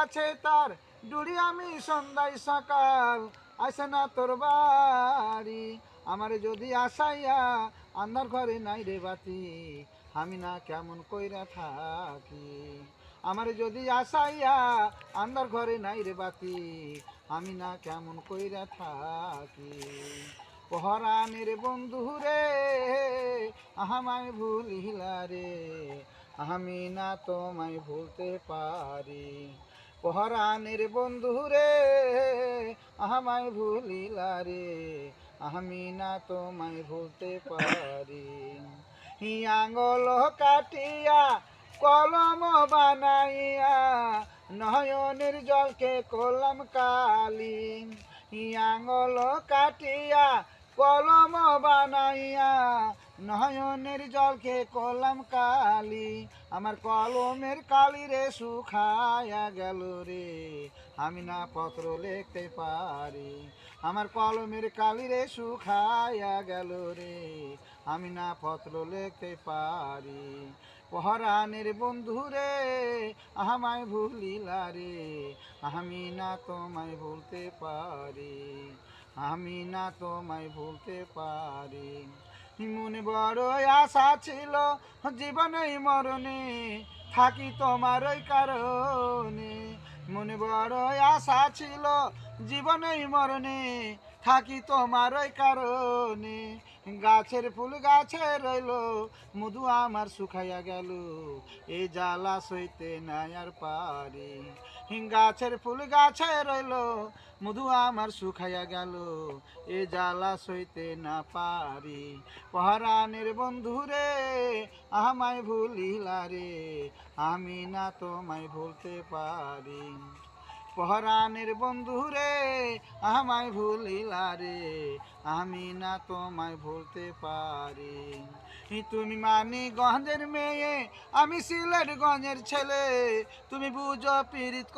আছে তার ডুরি আমি সন্ধ্যায় সকাল আসে না তোর বাড়ি। আমার যদি আসাইয়া আন্ধার ঘরে নাই রে বাতি, আমি না কেমন কইরা থাকি। আমার যদি আসাইয়া আন্ধার ঘরে নাই রে বাতি, আমি না কেমন কইরা থাকি। পহরানের বন্ধু রে আমায় ভুলিলা রে, আমি না তোমায় ভুলতে পারি। পহরানের বন্ধু রে আমায় ভুলিলা রে, আমি না তোমায় ভুলতে পারি। আঙুল কাটিয়া কলম বানাইয়া নয়নের জলকে করলাম কালি। আঙুল কাটিয়া কলম বানাইয়া নয়নের জলকে করলাম কালি। আমার কলমের কালি রে শুকায়া গেল রে, আমি না পত্র লিখতে পারি। আমার কলমের কালি রে শুকায়া গেল রে, আমি না পত্র লিখতে পারি। পহরানের বন্ধু রে আমায় ভুলিলা রে, আমি না তোমায় ভুলতে পারি। আমি না তোমায় ভুলতে পারি। মনে বড় আশা ছিল জীবনে মরণে থাকি তোমার ওই কারণে। মনে বড় আশা ছিল জীবনে মরণে থাকি তোমার ওই কারণে। গাছের ফুল গাছে রইল মধু আমার শুকাইয়া গেল, এই জ্বালা সইতে নাই আর পারি। গাছের ফুল গাছে রইল মধু আমার শুকাইয়া গেল, এ জ্বালা সইতে না পারি। পহরানের বন্ধু রে আমায় ভুলিলা রে, আমি না তোমায় ভুলতে পারি। পহরানের বন্ধু রে আমায় ভুলিলা রে, আমি না তোমায় ভুলতে পারি। তুমি মানিকগঞ্জের মেয়ে, আমি সিলেটগঞ্জের ছেলে, তুমি বুঝো পীড়িত